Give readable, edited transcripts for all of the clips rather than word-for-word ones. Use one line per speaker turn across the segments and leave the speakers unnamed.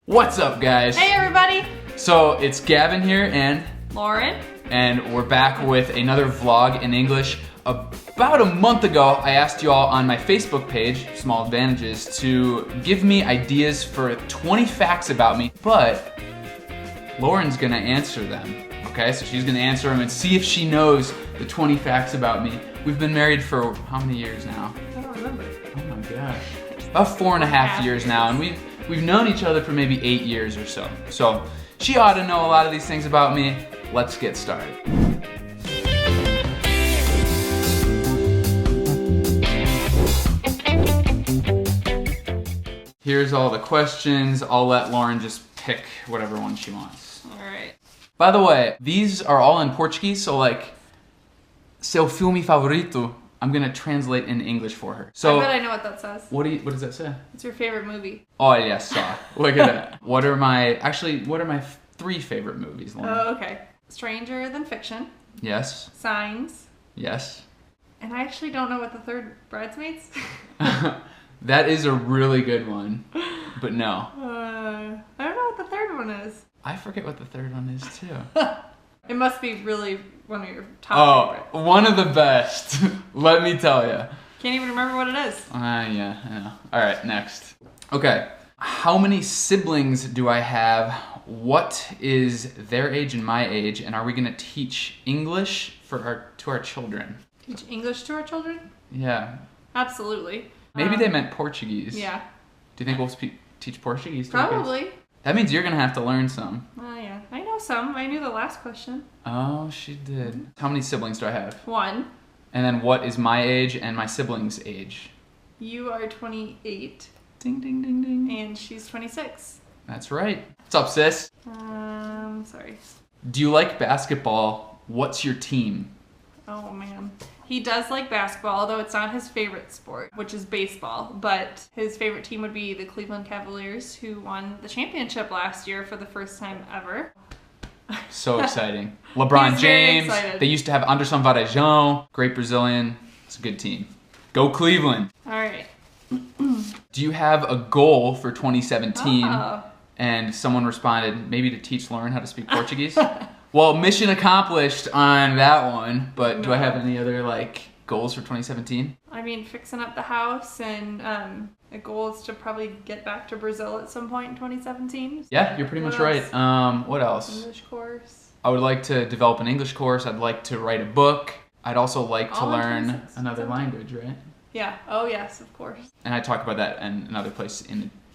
What's up, guys?
Hey, everybody!
So it's Gavin here and
Lauren.
And we're back with another vlog in English. About a month ago, I asked you all on my Facebook page, Small Advantages, to give me ideas for 20 facts about me, but Lauren's gonna answer them, okay? So she's gonna answer them and see if she knows the 20 facts about me. We've been married for how many years now?
I don't remember.
Oh my gosh. About 4.5 years now, and we've known each other for maybe 8 years or so. So she ought to know a lot of these things about me. Let's get started. Here's all the questions. I'll let Lauren just pick whatever one she wants.
All right.
By the way, these are all in Portuguese, so like, seu filme favorito, I'm gonna translate in English for her. So
I bet I know what that says.
what does that say?
It's your favorite movie.
Oh yes, look at that. What are my 3 favorite movies, Lauren?
Oh, okay. Stranger Than Fiction.
Yes.
Signs.
Yes.
And I actually don't know what the third, Bridesmaids?
That is a really good one, but no.
I don't know what the third one is.
I forget what the third one is too.
It must be really one of your top favorites.
One of the best. Let me tell you.
Can't even remember what it is.
Yeah, I know. All right, next. Okay. How many siblings do I have? What is their age and my age? And are we gonna teach English to our children?
Teach English to our children?
Yeah.
Absolutely.
Maybe they meant Portuguese.
Yeah.
Do you think we'll teach Portuguese to our kids?
Probably.
That means you're gonna have to learn some.
Oh, yeah. I know some. I knew the last question.
Oh, she did. How many siblings do I have?
1.
And then what is my age and my siblings' age?
You are 28.
Ding, ding, ding, ding.
And she's 26.
That's right. What's up, sis?
Sorry.
Do you like basketball? What's your team?
Oh, man. He does like basketball, although it's not his favorite sport, which is baseball. But his favorite team would be the Cleveland Cavaliers, who won the championship last year for the first time ever.
So exciting. LeBron
He's very
James.
excited.
They used to have Anderson Varejão. Great Brazilian. It's a good team. Go Cleveland.
All right.
Do you have a goal for 2017?
Oh.
And someone responded, maybe to teach Lauren how to speak Portuguese? Well, mission accomplished on that one, but do I have any other goals for 2017?
I mean, fixing up the house, and the goal is to probably get back to Brazil at some point in 2017.
Yeah, you're pretty much right. What else?
English course.
I would like to develop an English course. I'd like to write a book. I'd also like to learn another language, right?
Yeah. Oh, yes, of course.
And I talk about that in another place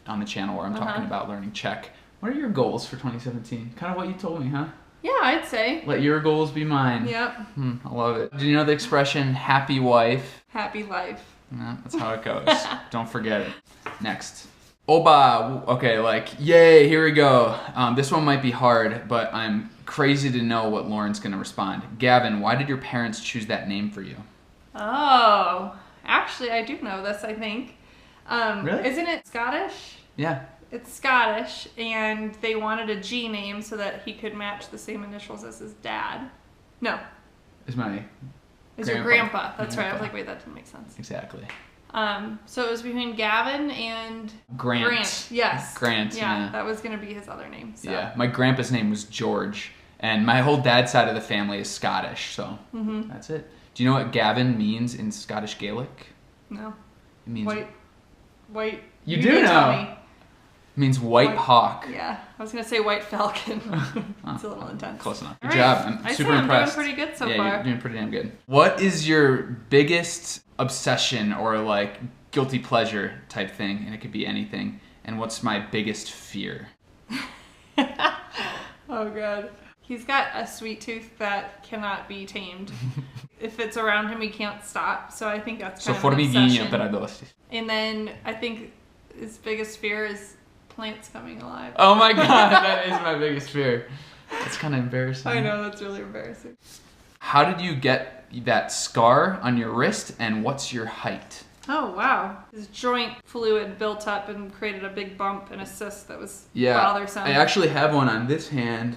on the channel where I'm talking about learning Czech. What are your goals for 2017? Kind of what you told me, huh?
Yeah, I'd say.
Let your goals be mine.
Yep.
I love it. Do you know the expression, happy wife?
Happy life.
No, that's how it goes. Don't forget it. Next. Oba! Okay, yay, here we go. This one might be hard, but I'm crazy to know what Lauren's gonna respond. Gavin, why did your parents choose that name for you?
Oh, actually, I do know this, I think.
Really?
Isn't it Scottish?
Yeah.
It's Scottish, and they wanted a G name so that he could match the same initials as his dad. No.
It's my
Your grandpa. That's right. I was
Grandpa.
like, wait, that didn't make sense.
Exactly.
So it was between Gavin and
Grant.
Yes.
Grant,
Yeah,
yeah.
that was going to be his other name. So.
Yeah, my grandpa's name was George, and my whole dad's side of the family is Scottish, so that's it. Do you know what Gavin means in Scottish Gaelic?
No.
It means
White.
You
need
do
to tell
know.
me.
It means white hawk.
Yeah, I was going to say white falcon. It's a little intense.
Close enough.
All
Good
right.
job. I'm
I'd
super
say
impressed.
I'm doing pretty good so
yeah,
far.
You're doing pretty damn good. What is your biggest obsession or guilty pleasure type thing? And it could be anything. And what's my biggest fear?
Oh, God. He's got a sweet tooth that cannot be tamed. If it's around him, he can't stop. So I think that's kind of an obsession.
para doces.
And then I think his biggest fear is plants coming alive.
Oh my god, that is my biggest fear. That's kind of embarrassing.
I know, that's really embarrassing.
How did you get that scar on your wrist, and what's your height?
Oh, wow. His joint fluid built up and created a big bump and a cyst that was bothersome.
I actually have one on this hand,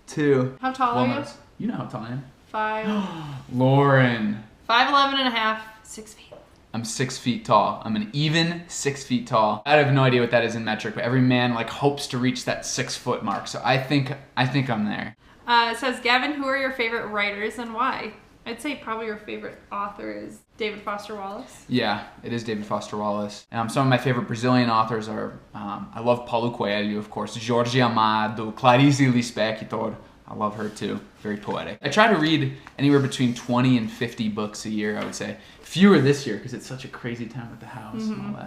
too.
How tall are you?
You know how tall I am.
5.
Lauren.
5'11" and a half, 6 feet.
I'm 6 feet tall. I'm an even 6 feet tall. I have no idea what that is in metric, but every man like hopes to reach that 6 foot mark. So I think I'm there.
It says, Gavin, who are your favorite writers and why? I'd say probably your favorite author is David Foster Wallace.
Yeah, it is David Foster Wallace. Some of my favorite Brazilian authors are, I love Paulo Coelho, of course, Jorge Amado, Clarice Lispector. I love her too. Very poetic. I try to read anywhere between 20 and 50 books a year, I would say. Fewer this year because it's such a crazy time with the house and all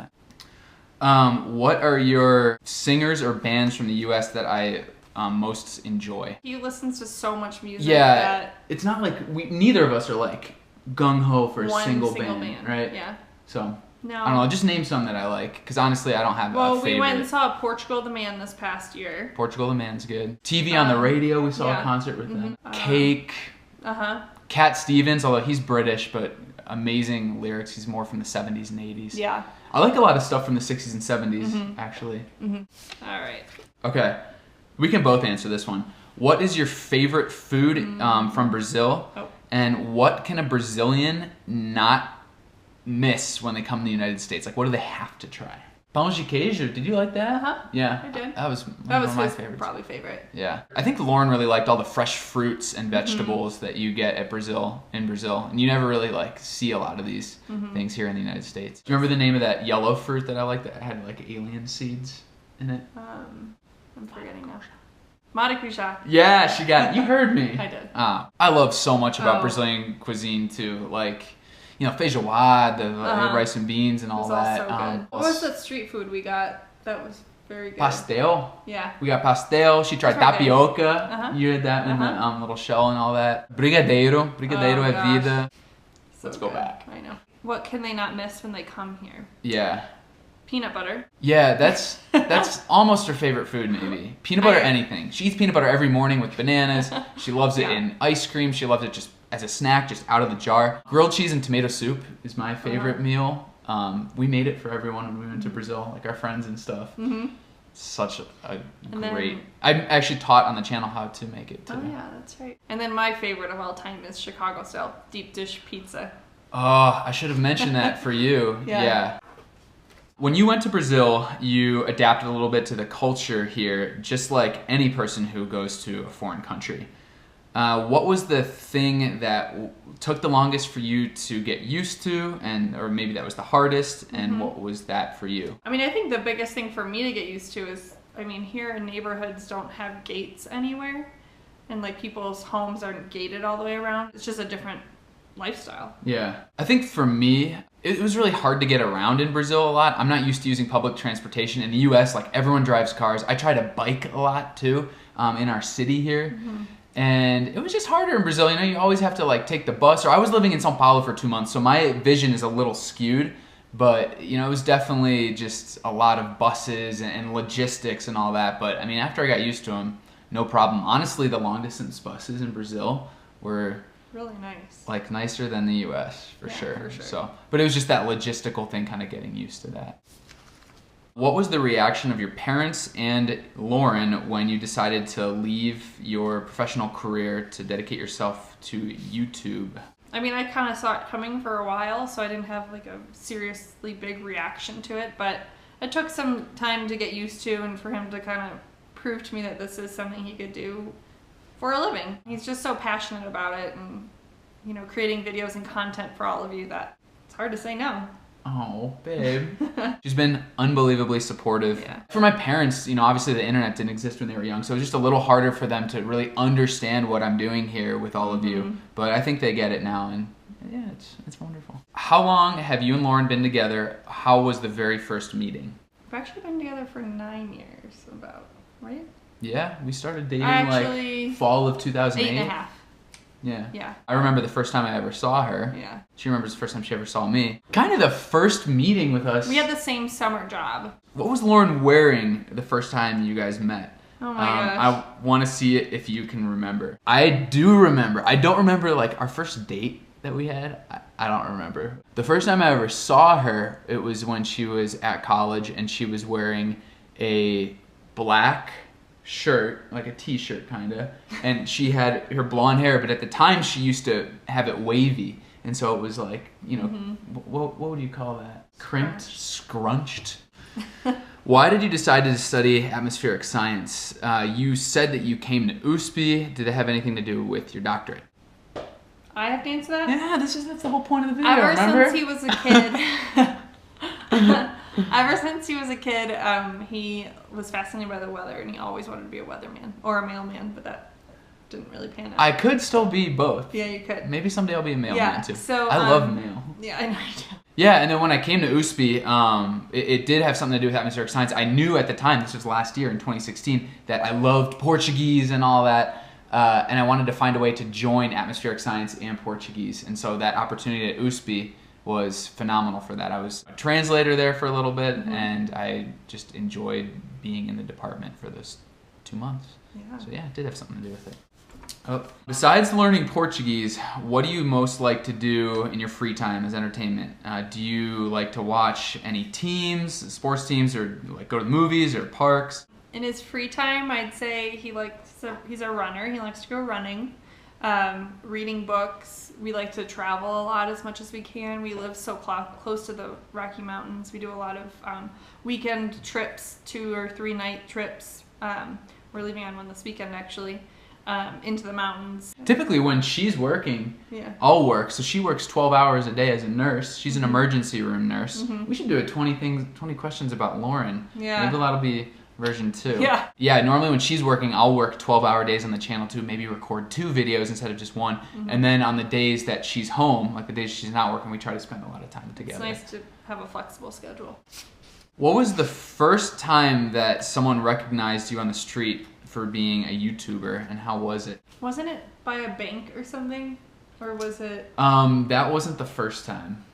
that. What are your singers or bands from the US that I most enjoy?
He listens to so much music.
Yeah,
that
it's not like neither of us are like gung-ho for a
one
single band, right?
Yeah.
So,
no.
I don't know, just name some that I like, because honestly, I don't have a favorite.
We went and saw Portugal the Man this past year.
Portugal the Man's good. TV on the radio, we saw a concert with them. Cake. Cat Stevens, although he's British, but amazing lyrics. He's more from the 70s and 80s.
Yeah.
I like a lot of stuff from the 60s and 70s, actually.
All right.
Okay. We can both answer this one. What is your favorite food from Brazil?
Oh.
And what can a Brazilian not miss when they come to the United States? Like, what do they have to try? Pão de queijo, did you like that? Yeah.
I did.
That was
one
of my
his
favorites.
Probably favorite.
Yeah. I think Lauren really liked all the fresh fruits and vegetables that you get in Brazil. And you never really like see a lot of these things here in the United States. Do you remember the name of that yellow fruit that I liked that had like alien seeds in it?
I'm forgetting now. Maracujá.
Yeah, she got it. You heard me.
I did.
I love so much about Brazilian cuisine too. Like, you know, feijoada, the rice and beans and all that.
So good. What was that street food we got? That was very good.
Pastel.
Yeah.
We got pastel. She tried tapioca. You had that in the little shell and all that. Brigadeiro. Brigadeiro é vida.
So
Let's go back.
I know. What can they not miss when they come here?
Yeah.
Peanut butter.
Yeah, that's almost her favorite food, maybe. Peanut butter, anything. She eats peanut butter every morning with bananas. She loves it in ice cream. She loves it just as a snack, just out of the jar. Grilled cheese and tomato soup is my favorite meal. We made it for everyone when we went to Brazil, like our friends and stuff. Such a great... I actually taught on the channel how to make it too.
Oh yeah, that's right. And then my favorite of all time is Chicago style deep dish pizza.
Oh, I should have mentioned that for you. Yeah. When you went to Brazil, you adapted a little bit to the culture here, just like any person who goes to a foreign country. What was the thing that took the longest for you to get used to, or maybe that was the hardest, and what was that for you?
I mean, I think the biggest thing for me to get used to is, I mean, here neighborhoods don't have gates anywhere, and like people's homes aren't gated all the way around. It's just a different lifestyle.
Yeah. I think for me, it was really hard to get around in Brazil a lot. I'm not used to using public transportation. In the US, like everyone drives cars. I try to bike a lot too in our city here. And it was just harder in Brazil. You know, you always have to like take the bus. Or I was living in São Paulo for 2 months, so my vision is a little skewed. But, you know, it was definitely just a lot of buses and logistics and all that. But, I mean, after I got used to them, no problem. Honestly, the long distance buses in Brazil were...
really nice.
Like nicer than the US, for sure. So, but it was just that logistical thing, kind of getting used to that. What was the reaction of your parents and Lauren when you decided to leave your professional career to dedicate yourself to YouTube?
I mean, I kind of saw it coming for a while, so I didn't have like a seriously big reaction to it, but it took some time to get used to and for him to kind of prove to me that this is something he could do for a living. He's just so passionate about it and, you know, creating videos and content for all of you that it's hard to say no.
Oh, babe. She's been unbelievably supportive.
Yeah.
For my parents, you know, obviously the internet didn't exist when they were young, so it was just a little harder for them to really understand what I'm doing here with all of you. But I think they get it now, and yeah, it's wonderful. How long have you and Lauren been together? How was the very first meeting?
We've actually been together for 9 years, about, right?
Yeah, we started dating
Actually,
like fall of 2008.
8.5.
Yeah. I remember the first time I ever saw her.
Yeah.
She remembers the first time she ever saw me. Kind of the first meeting with us.
We had the same summer job.
What was Lauren wearing the first time you guys met?
Oh my gosh.
I want to see it if you can remember. I do remember. I don't remember like our first date that we had. I don't remember. The first time I ever saw her, it was when she was at college and she was wearing a black shirt, like a t-shirt kind of, and she had her blonde hair, but at the time she used to have it wavy, and so it was like, you know, what would you call that? Crimped, scrunched. Why did you decide to study atmospheric science? You said that you came to USP. Did it have anything to do with your doctorate?
I have to answer that?
Yeah, that's the whole point of the video,
Ever since he was a kid, he was fascinated by the weather, and he always wanted to be a weatherman or a mailman, but that didn't really pan out.
I could still be both.
Yeah, you could.
Maybe someday I'll be a mailman too.
So
I love mail.
Yeah, I know you do.
Yeah, and then when I came to USP, it did have something to do with atmospheric science. I knew at the time, this was last year in 2016, that I loved Portuguese and all that, and I wanted to find a way to join atmospheric science and Portuguese. And so that opportunity at USP was phenomenal for that. I was a translator there for a little bit, and I just enjoyed being in the department for those 2 months.
Yeah.
So yeah, it did have something to do with it. Oh. Besides learning Portuguese, what do you most like to do in your free time as entertainment? Do you like to watch any teams, sports teams, or like go to the movies or parks?
In his free time, I'd say he's a runner. He likes to go running, reading books. We like to travel a lot as much as we can. We live so close to the Rocky Mountains. We do a lot of weekend trips, 2 or 3 night trips. We're leaving on one this weekend, actually. Into the mountains.
Typically when she's working,
yeah,
I'll work. So she works 12 hours a day as a nurse. She's an emergency room nurse. We should do a 20 questions about Lauren.
Yeah.
Maybe that'll be version 2.
Yeah.
Yeah, normally when she's working, I'll work 12-hour days on the channel too, maybe record 2 videos instead of just 1. And then on the days that she's home, like the days she's not working, we try to spend a lot of time together.
It's nice to have a flexible schedule.
What was the first time that someone recognized you on the street for being a YouTuber, and how was it?
Wasn't it by a bank or something? Or was it?
That wasn't the first time.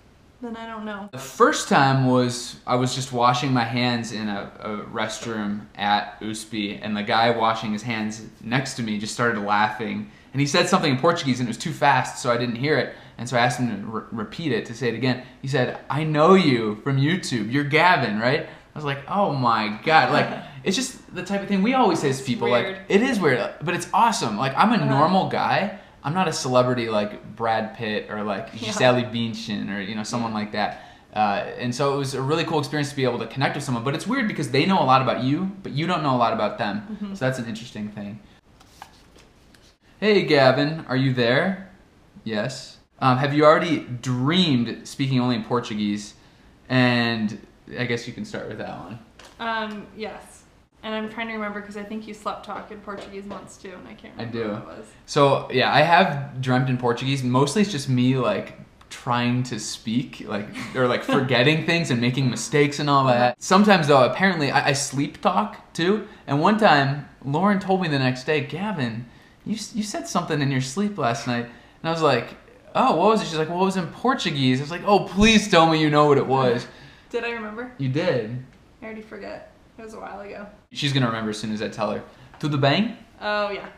Then I don't know.
The first time was I was just washing my hands in a restroom at USP, and the guy washing his hands next to me just started laughing. And he said something in Portuguese, and it was too fast, so I didn't hear it. And so I asked him to repeat it, to say it again. He said, "I know you from YouTube. You're Gavin, right?" I was like, oh my God. Like, it's just the type of thing we always say to people.
Weird.
Like, it is weird, but it's awesome. Like, I'm a normal guy. I'm not a celebrity like Brad Pitt or like Gisele Bündchen or, you know, someone like that. And so it was a really cool experience to be able to connect with someone. But it's weird because they know a lot about you, but you don't know a lot about them. So that's an interesting thing. Hey, Gavin, are you there? Yes. Have you already dreamed speaking only in Portuguese? And I guess you can start with that one.
Yes. And I'm trying to remember because I think you slept talk in Portuguese once too, and I can't remember what it was.
So yeah, I have dreamt in Portuguese. Mostly it's just me like trying to speak, like, or like forgetting things and making mistakes and all that. Sometimes though, apparently I sleep talk too. And one time, Lauren told me the next day, Gavin, you said something in your sleep last night. And I was like, oh, what was it? She's like, well, it was in Portuguese. I was like, oh, please tell me you know what it was.
Did I remember?
You did.
I already forget. It was a while ago.
She's gonna remember as soon as I tell her. Tudo bem?
Oh, yeah.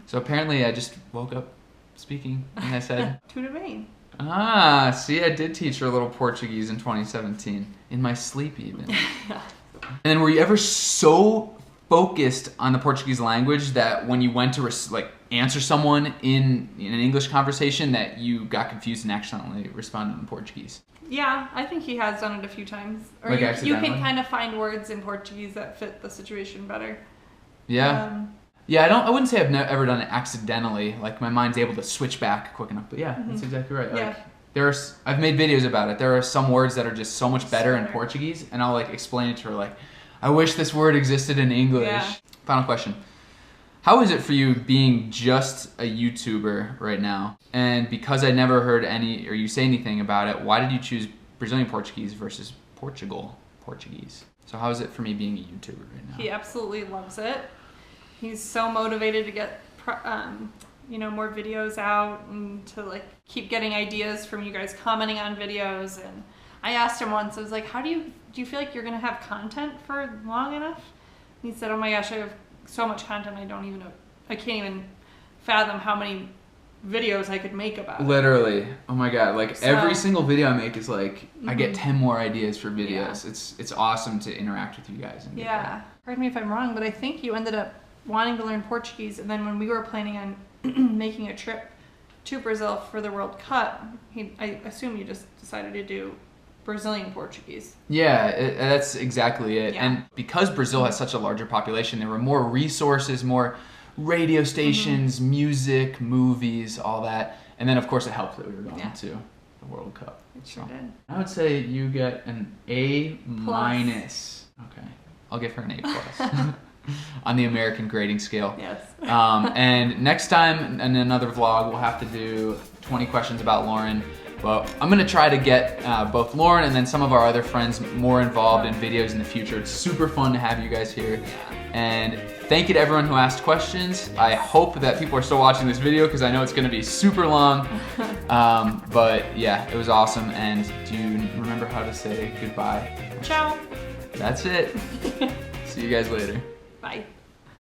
So apparently I just woke up speaking and I said,
Tudo bem.
Ah, see, I did teach her a little Portuguese in 2017. In my sleep even. And then were you ever so focused on the Portuguese language that when you went to answer someone in an English conversation that you got confused and accidentally responded in Portuguese?
Yeah, I think he has done it a few times. Or
Like
you can kind of find words in Portuguese that fit the situation better.
Yeah. Yeah, I wouldn't say I've ever done it accidentally. Like my mind's able to switch back quick enough. But yeah, that's exactly right. Like, I've made videos about it. There are some words that are just so much better in Portuguese, and I'll like explain it to her like, I wish this word existed in English. Yeah. Final question. How is it for you being just a YouTuber right now? And because I never heard you say anything about it, why did you choose Brazilian Portuguese versus Portugal Portuguese? So how is it for me being a YouTuber right now?
He absolutely loves it. He's so motivated to get more videos out and to like keep getting ideas from you guys commenting on videos. And I asked him once, I was like, do you feel like you're gonna have content for long enough? And he said, oh my gosh, I have so much content I can't even fathom how many videos I could make about it.
Literally. Oh my God. Like every single video I make is like, I get 10 more ideas for videos. Yeah. It's awesome to interact with you guys. And
Pardon me if I'm wrong, but I think you ended up wanting to learn Portuguese, and then when we were planning on making a trip to Brazil for the World Cup, I assume you just decided to do Brazilian Portuguese.
Yeah, that's exactly it.
Yeah.
And because Brazil has such a larger population, there were more resources, more radio stations, music, movies, all that. And then, of course, it helped that we were going to the World Cup.
It sure did.
I would say you get an A minus. Okay. I'll give her an A plus on the American grading scale.
Yes.
And next time in another vlog, we'll have to do 20 questions about Lauren. Well, I'm going to try to get both Lauren and then some of our other friends more involved in videos in the future. It's super fun to have you guys here. And thank you to everyone who asked questions. I hope that people are still watching this video because I know it's going to be super long. But yeah, it was awesome. And do you remember how to say goodbye?
Ciao.
That's it. See you guys later.
Bye.